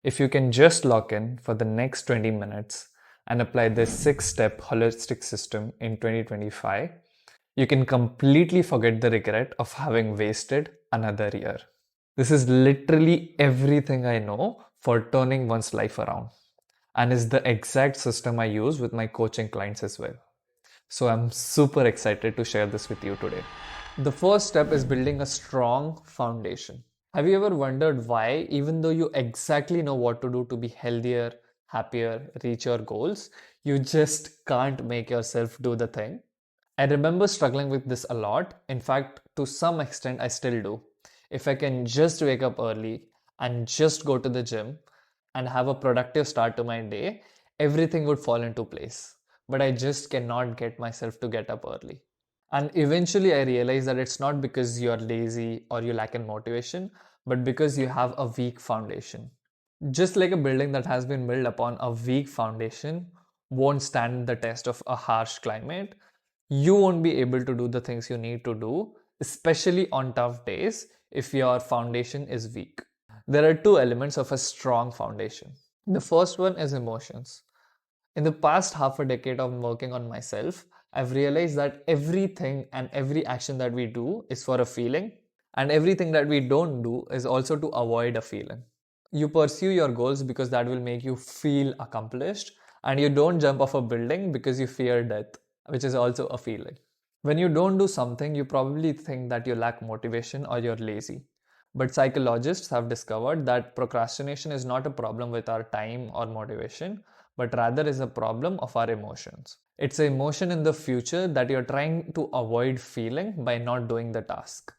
If you can just lock in for the next 20 minutes and apply this 6-step holistic system in 2025, you can completely forget the regret of having wasted another year. This is literally everything I know for turning one's life around, and is the exact system I use with my coaching clients as well. So I'm super excited to share this with you today. The first step is building a strong foundation. Have you ever wondered why, even though you exactly know what to do to be healthier, happier, reach your goals, you just can't make yourself do the thing? I remember struggling with this a lot. In fact, to some extent, I still do. If I can just wake up early and just go to the gym and have a productive start to my day, everything would fall into place. But I just cannot get myself to get up early. And eventually, I realized that it's not because you're lazy or you lack in motivation, but because you have a weak foundation. Just like a building that has been built upon a weak foundation won't stand the test of a harsh climate, you won't be able to do the things you need to do, especially on tough days if your foundation is weak. There are two elements of a strong foundation. The first one is emotions. In the past half a decade of working on myself, I've realized that everything and every action that we do is for a feeling, and everything that we don't do is also to avoid a feeling. You pursue your goals because that will make you feel accomplished, and you don't jump off a building because you fear death, which is also a feeling. When you don't do something, you probably think that you lack motivation or you're lazy. But psychologists have discovered that procrastination is not a problem with our time or motivation, but rather is a problem of our emotions. It's an emotion in the future that you're trying to avoid feeling by not doing the task.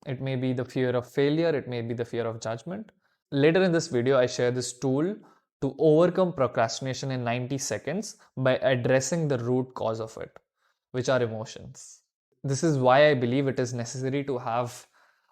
It may be the fear of failure, it may be the fear of judgment. Later in this video, I share this tool to overcome procrastination in 90 seconds by addressing the root cause of it, which are emotions. This is why I believe it is necessary to have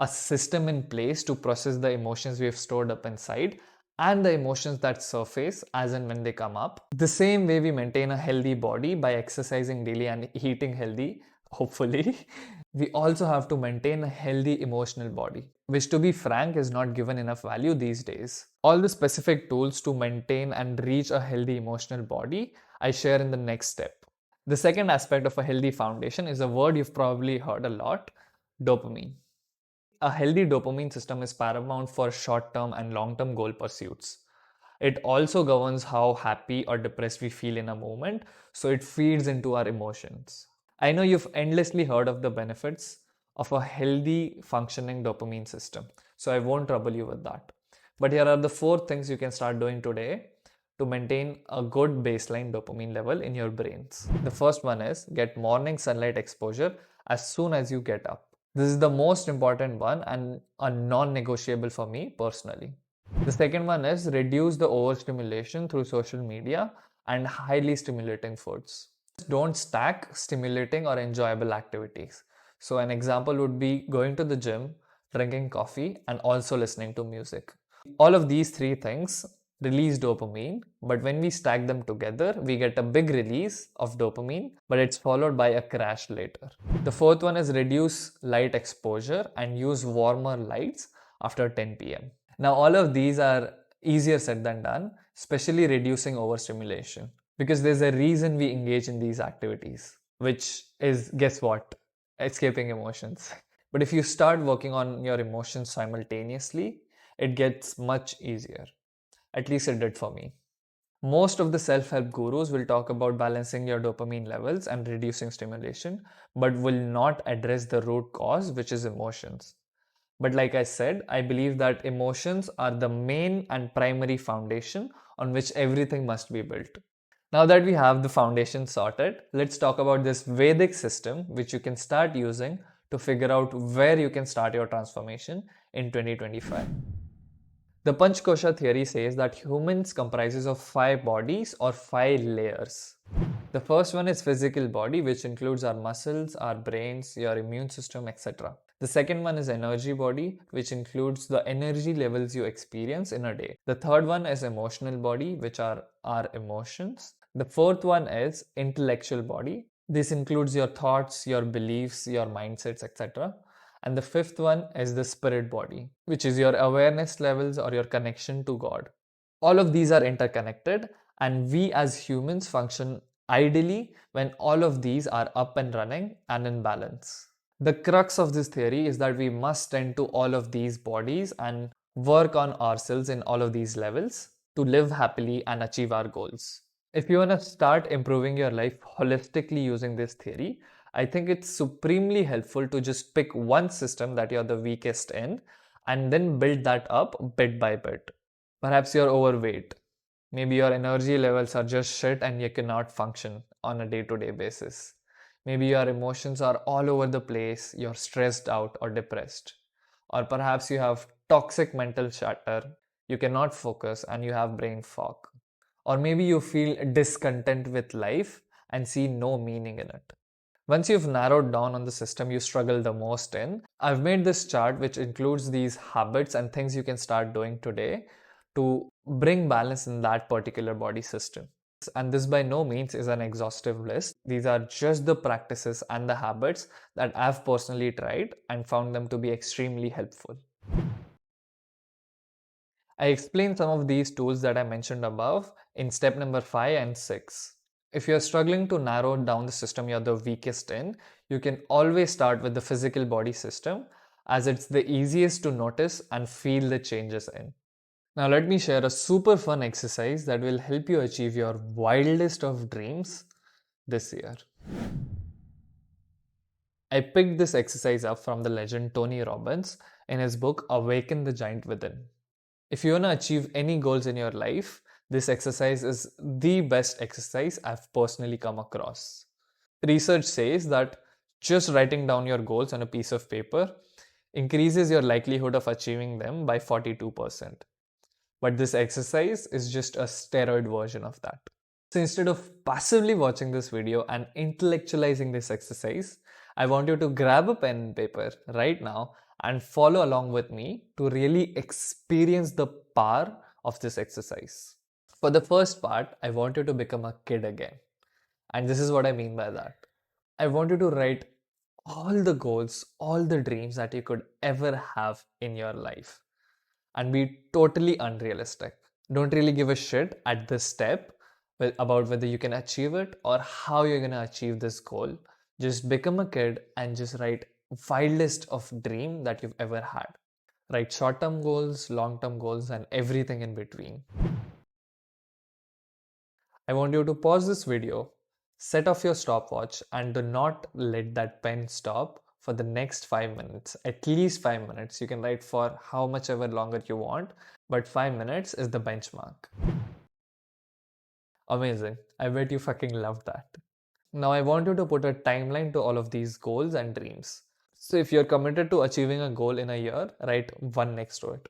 a system in place to process the emotions we have stored up inside and the emotions that surface as and when they come up. The same way we maintain a healthy body by exercising daily and eating healthy, hopefully, we also have to maintain a healthy emotional body, which, to be frank, is not given enough value these days. All the specific tools to maintain and reach a healthy emotional body I share in the next step. The second aspect of a healthy foundation is a word you've probably heard a lot: dopamine. A healthy dopamine system is paramount for short term and long term goal pursuits. It also governs how happy or depressed we feel in a moment, so it feeds into our emotions. I know you've endlessly heard of the benefits of a healthy functioning dopamine system, so I won't trouble you with that. But here are the 4 things you can start doing today to maintain a good baseline dopamine level in your brains. The first one is get morning sunlight exposure as soon as you get up. This is the most important one and a non-negotiable for me personally. The second one is reduce the overstimulation through social media and highly stimulating foods. Don't stack stimulating or enjoyable activities. So an example would be going to the gym, drinking coffee, and also listening to music. All of these 3 things release dopamine, but when we stack them together, we get a big release of dopamine, but it's followed by a crash later. The fourth one is reduce light exposure and use warmer lights after 10 p.m. Now, all of these are easier said than done, especially reducing overstimulation, because there's a reason we engage in these activities, which is, guess what? Escaping emotions. But if you start working on your emotions simultaneously, it gets much easier. At least it did for me. Most of the self-help gurus will talk about balancing your dopamine levels and reducing stimulation, but will not address the root cause, which is emotions. But like I said, I believe that emotions are the main and primary foundation on which everything must be built. Now that we have the foundation sorted, let's talk about this Vedic system which you can start using to figure out where you can start your transformation in 2025. The PunchKosha theory says that humans comprises of 5 bodies or 5 layers. The first one is physical body, which includes our muscles, our brains, your immune system, etc. The second one is energy body, which includes the energy levels you experience in a day. The third one is emotional body, which are our emotions. The fourth one is intellectual body. This includes your thoughts, your beliefs, your mindsets, etc. And the fifth one is the spirit body, which is your awareness levels or your connection to God. All of these are interconnected, and we as humans function ideally when all of these are up and running and in balance. The crux of this theory is that we must tend to all of these bodies and work on ourselves in all of these levels to live happily and achieve our goals. If you want to start improving your life holistically using this theory, I think it's supremely helpful to just pick one system that you're the weakest in and then build that up bit by bit. Perhaps you're overweight. Maybe your energy levels are just shit and you cannot function on a day to day basis. Maybe your emotions are all over the place, you're stressed out or depressed. Or perhaps you have toxic mental chatter, you cannot focus and you have brain fog. Or maybe you feel discontent with life and see no meaning in it. Once you've narrowed down on the system you struggle the most in, I've made this chart which includes these habits and things you can start doing today to bring balance in that particular body system. And this by no means is an exhaustive list. These are just the practices and the habits that I've personally tried and found them to be extremely helpful. I explained some of these tools that I mentioned above in step number 5 and 6. If you're struggling to narrow down the system you're the weakest in, you can always start with the physical body system as it's the easiest to notice and feel the changes in. Now let me share a super fun exercise that will help you achieve your wildest of dreams this year. I picked this exercise up from the legend Tony Robbins in his book Awaken the Giant Within. If you want to achieve any goals in your life, this exercise is the best exercise I've personally come across. Research says that just writing down your goals on a piece of paper increases your likelihood of achieving them by 42%. But this exercise is just a steroid version of that. So instead of passively watching this video and intellectualizing this exercise, I want you to grab a pen and paper right now and follow along with me to really experience the power of this exercise. For the first part, I want you to become a kid again. And this is what I mean by that. I want you to write all the goals, all the dreams that you could ever have in your life and be totally unrealistic. Don't really give a shit at this step about whether you can achieve it or how you're going to achieve this goal. Just become a kid and just write wildest of dream that you've ever had. Write short-term goals, long-term goals and everything in between. I want you to pause this video, set off your stopwatch and do not let that pen stop for the next 5 minutes. At least 5 minutes. You can write for how much ever longer you want, but 5 minutes is the benchmark. Amazing. I bet you fucking love that. Now I want you to put a timeline to all of these goals and dreams. So if you're committed to achieving a goal in a year, write 1 next to it.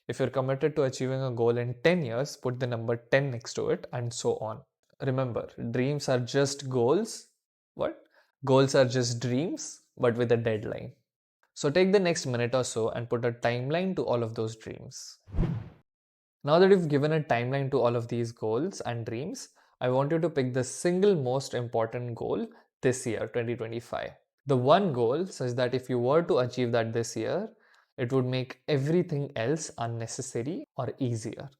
If you're committed to achieving a goal in 10 years, put the number 10 next to it and so on. Remember, dreams are just goals. What? Goals are just dreams, but with a deadline. So take the next minute or so and put a timeline to all of those dreams. Now that you've given a timeline to all of these goals and dreams, I want you to pick the single most important goal this year, 2025. The one goal such that if you were to achieve that this year, it would make everything else unnecessary or easier.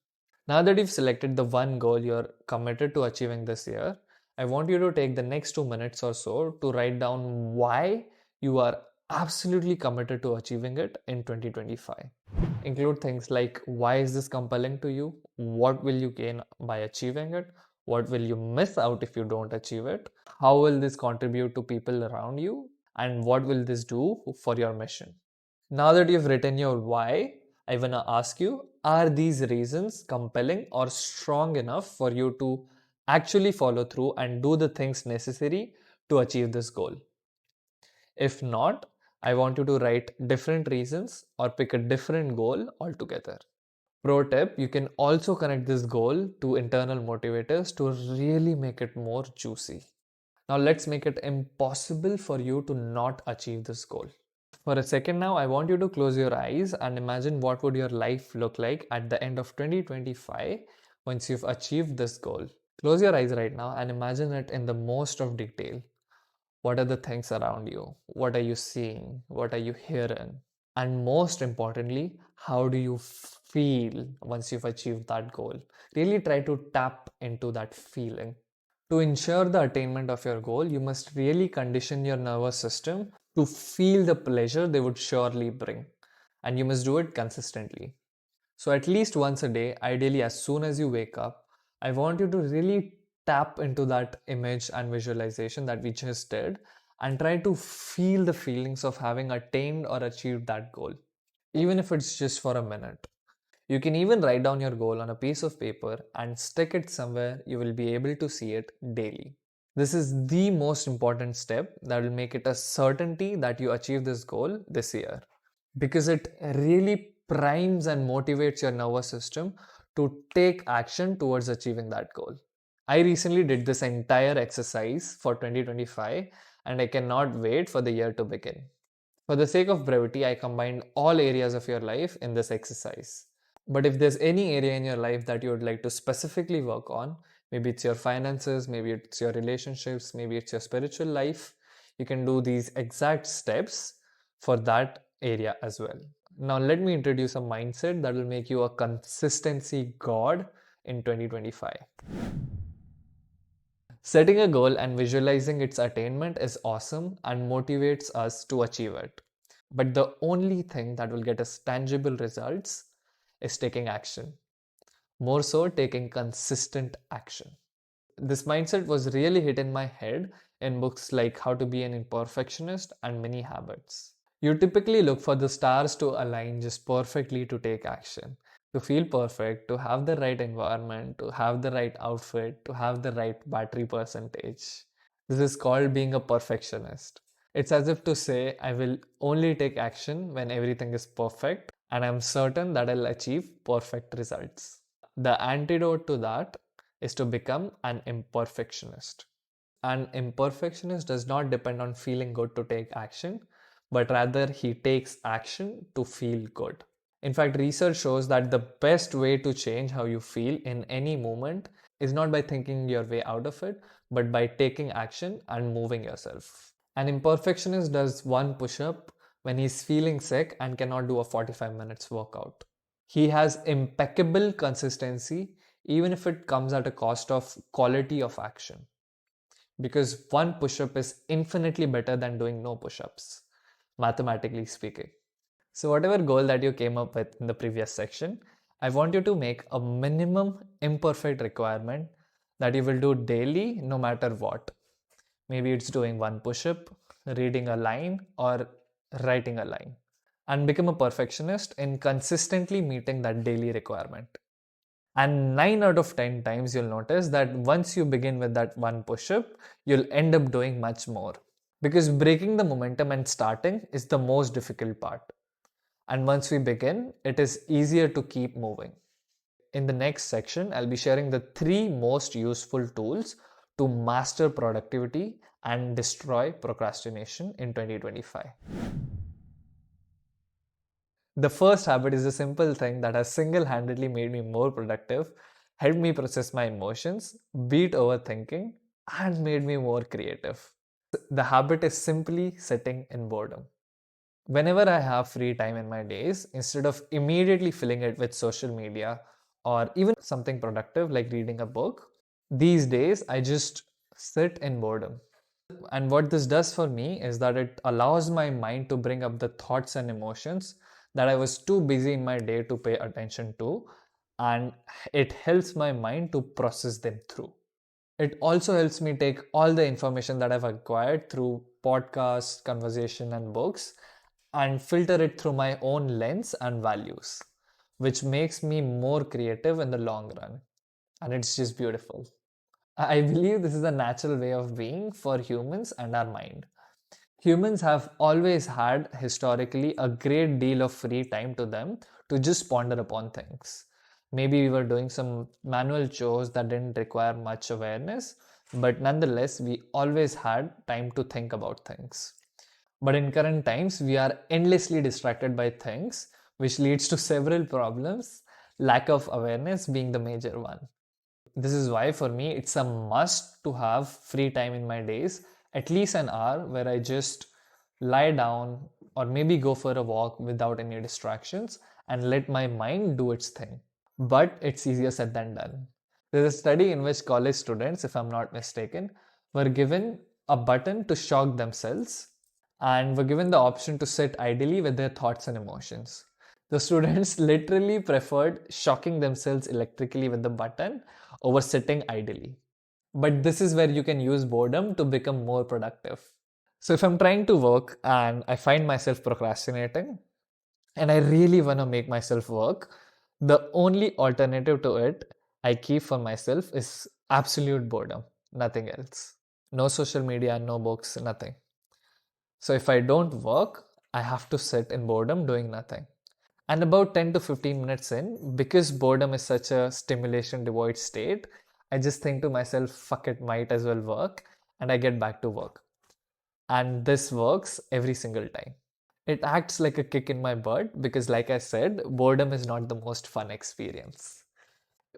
Now that you've selected the one goal you're committed to achieving this year, I want you to take the next 2 minutes or so to write down why you are absolutely committed to achieving it in 2025. Include things like why is this compelling to you? What will you gain by achieving it? What will you miss out if you don't achieve it? How will this contribute to people around you? And what will this do for your mission? Now that you've written your why, I want to ask you, are these reasons compelling or strong enough for you to actually follow through and do the things necessary to achieve this goal? If not, I want you to write different reasons or pick a different goal altogether. Pro tip, you can also connect this goal to internal motivators to really make it more juicy. Now let's make it impossible for you to not achieve this goal. For a second now, I want you to close your eyes and imagine what would your life look like at the end of 2025 once you've achieved this goal. Close your eyes right now and imagine it in the most of detail. What are the things around you? What are you seeing? What are you hearing? And most importantly, How do you feel once you've achieved that goal? Really try to tap into that feeling. To ensure the attainment of your goal, you must really condition your nervous system to feel the pleasure they would surely bring. And you must do it consistently. So, at least once a day, ideally as soon as you wake up, I want you to really tap into that image and visualization that we just did and try to feel the feelings of having attained or achieved that goal, even if it's just for a minute. You can even write down your goal on a piece of paper and stick it somewhere you will be able to see it daily. This is the most important step that will make it a certainty that you achieve this goal this year, because it really primes and motivates your nervous system to take action towards achieving that goal. I recently did this entire exercise for 2025 and I cannot wait for the year to begin. For the sake of brevity, I combined all areas of your life in this exercise. But if there's any area in your life that you would like to specifically work on, maybe it's your finances, maybe it's your relationships, maybe it's your spiritual life, you can do these exact steps for that area as well. Now, let me introduce a mindset that will make you a consistency god in 2025. Setting a goal and visualizing its attainment is awesome and motivates us to achieve it. But the only thing that will get us tangible results is taking action. More so, taking consistent action. This mindset was really hit in my head in books like How to Be an Imperfectionist and Many Habits. You typically look for the stars to align just perfectly to take action, to feel perfect, to have the right environment, to have the right outfit, to have the right battery percentage. This is called being a perfectionist. It's as if to say, I will only take action when everything is perfect and I'm certain that I'll achieve perfect results. The antidote to that is to become an imperfectionist. An imperfectionist does not depend on feeling good to take action, but rather he takes action to feel good. In fact, research shows that the best way to change how you feel in any moment is not by thinking your way out of it, but by taking action and moving yourself. An imperfectionist does one push up when he's feeling sick and cannot do a 45 minutes workout. He has impeccable consistency even if it comes at a cost of quality of action, because one push up is infinitely better than doing no push ups, mathematically speaking. So, whatever goal that you came up with in the previous section, I want you to make a minimum imperfect requirement that you will do daily no matter what. Maybe it's doing one push up, reading a line, or writing a line. And become a perfectionist in consistently meeting that daily requirement. And 9 out of 10 times you'll notice that once you begin with that one push up, you'll end up doing much more. Because breaking the momentum and starting is the most difficult part. And once we begin, it is easier to keep moving. In the next section, I'll be sharing the 3 most useful tools to master productivity and destroy procrastination in 2025. The first habit is a simple thing that has single-handedly made me more productive, helped me process my emotions, beat overthinking, and made me more creative. The habit is simply sitting in boredom. Whenever I have free time in my days, instead of immediately filling it with social media or even something productive like reading a book, these days I just sit in boredom. And what this does for me is that it allows my mind to bring up the thoughts and emotions that I was too busy in my day to pay attention to, and it helps my mind to process them through. It also helps me take all the information that I've acquired through podcasts, conversation, and books and filter it through my own lens and values, which makes me more creative in the long run. And it's just beautiful. I believe this is a natural way of being for humans and our mind. Humans have always had historically a great deal of free time to them to just ponder upon things. Maybe we were doing some manual chores that didn't require much awareness, but nonetheless, we always had time to think about things. But in current times, we are endlessly distracted by things, which leads to several problems, lack of awareness being the major one. This is why for me it's a must to have free time in my days, at least an hour where I just lie down or maybe go for a walk without any distractions and let my mind do its thing. But it's easier said than done. There's a study in which college students, if I'm not mistaken, were given a button to shock themselves and were given the option to sit idly with their thoughts and emotions. The students literally preferred shocking themselves electrically with the button over sitting idly. But this is where you can use boredom to become more productive. So if I'm trying to work and I find myself procrastinating and I really want to make myself work, the only alternative to it I keep for myself is absolute boredom, nothing else. No social media, no books, nothing. So if I don't work, I have to sit in boredom doing nothing. And about 10 to 15 minutes in, because boredom is such a stimulation devoid state, I just think to myself, fuck it, might as well work, and I get back to work. And this works every single time. It acts like a kick in my butt because, like I said, boredom is not the most fun experience.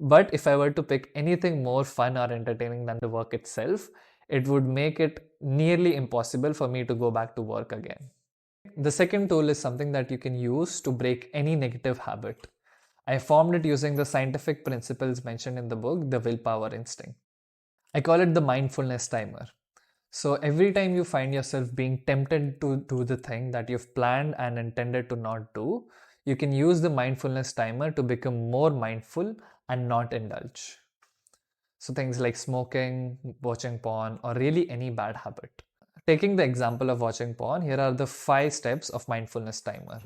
But if I were to pick anything more fun or entertaining than the work itself, it would make it nearly impossible for me to go back to work again. The second tool is something that you can use to break any negative habit. I formed it using the scientific principles mentioned in the book, The Willpower Instinct. I call it the mindfulness timer. So every time you find yourself being tempted to do the thing that you've planned and intended to not do, you can use the mindfulness timer to become more mindful and not indulge. So things like smoking, watching porn, or really any bad habit. Taking the example of watching porn, here are the 5 steps of mindfulness timer.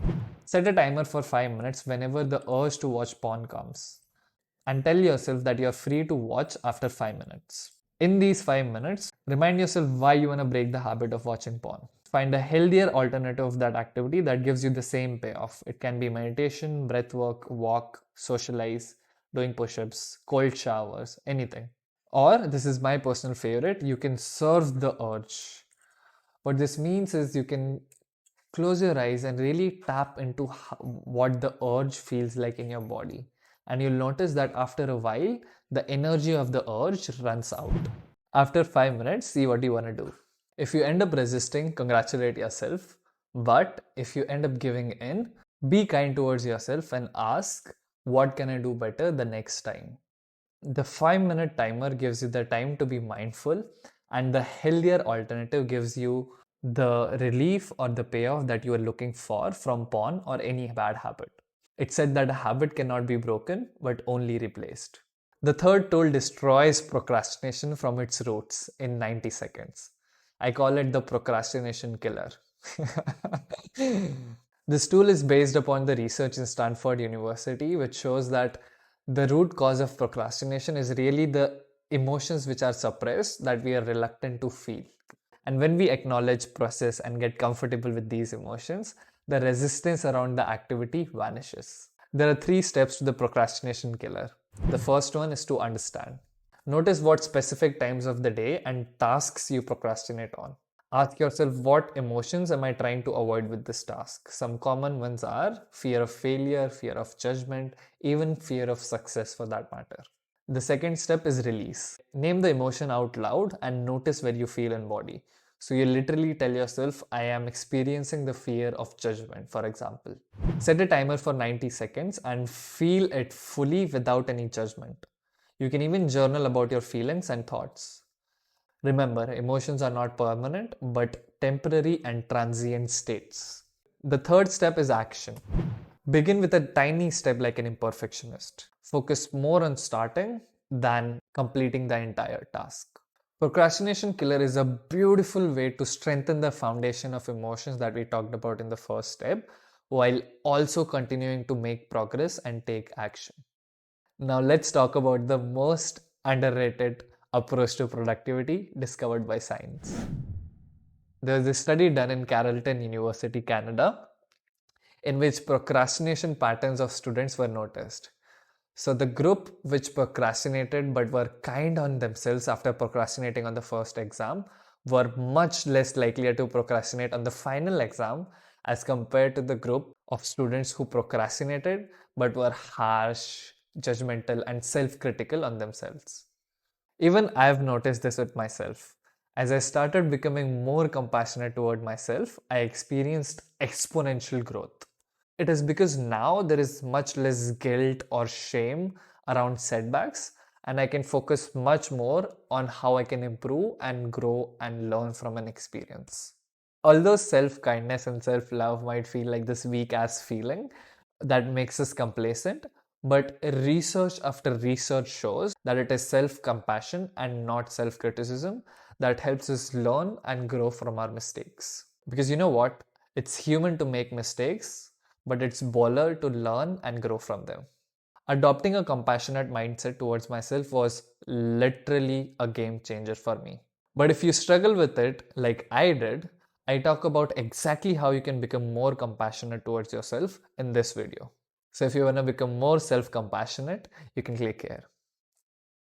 Set a timer for 5 minutes whenever the urge to watch porn comes. And tell yourself that you're free to watch after 5 minutes. In these 5 minutes, remind yourself why you want to break the habit of watching porn. Find a healthier alternative of that activity that gives you the same payoff. It can be meditation, breath work, walk, socialize, doing push-ups, cold showers, anything. Or, this is my personal favorite, you can serve the urge. What this means is you can close your eyes and really tap into what the urge feels like in your body. And you'll notice that after a while, the energy of the urge runs out. After 5 minutes, see what you want to do. If you end up resisting, congratulate yourself. But if you end up giving in, be kind towards yourself and ask, what can I do better the next time? The 5-minute timer gives you the time to be mindful, and the healthier alternative gives you the relief or the payoff that you are looking for from porn or any bad habit. It's said that a habit cannot be broken but only replaced. The third tool destroys procrastination from its roots in 90 seconds. I call it the procrastination killer. This tool is based upon the research in Stanford University, which shows that the root cause of procrastination is really the emotions which are suppressed that we are reluctant to feel. And when we acknowledge, process, and get comfortable with these emotions, the resistance around the activity vanishes. There are 3 steps to the procrastination killer. The first one is to understand. Notice what specific times of the day and tasks you procrastinate on. Ask yourself, what emotions am I trying to avoid with this task? Some common ones are fear of failure, fear of judgment, even fear of success for that matter. The second step is release. Name the emotion out loud and notice where you feel in body. So you literally tell yourself, I am experiencing the fear of judgment, for example. Set a timer for 90 seconds and feel it fully without any judgment. You can even journal about your feelings and thoughts. Remember, emotions are not permanent, but temporary and transient states. The third step is action. Begin with a tiny step like an imperfectionist. Focus more on starting than completing the entire task. Procrastination killer is a beautiful way to strengthen the foundation of emotions that we talked about in the first step, while also continuing to make progress and take action. Now let's talk about the most underrated approach to productivity discovered by science. There was a study done in Carleton University, Canada, in which procrastination patterns of students were noticed. So the group which procrastinated but were kind on themselves after procrastinating on the first exam were much less likely to procrastinate on the final exam as compared to the group of students who procrastinated but were harsh, judgmental, and self-critical on themselves. Even I've noticed this with myself. As I started becoming more compassionate toward myself, I experienced exponential growth. It is because now there is much less guilt or shame around setbacks, and I can focus much more on how I can improve and grow and learn from an experience. Although self kindness and self love might feel like this weak ass feeling that makes us complacent, but research after research shows that it is self compassion and not self criticism that helps us learn and grow from our mistakes. Because you know what? It's human to make mistakes, but it's baller to learn and grow from them. Adopting a compassionate mindset towards myself was literally a game changer for me. But if you struggle with it, like I did, I talk about exactly how you can become more compassionate towards yourself in this video. So if you want to become more self compassionate, you can click here.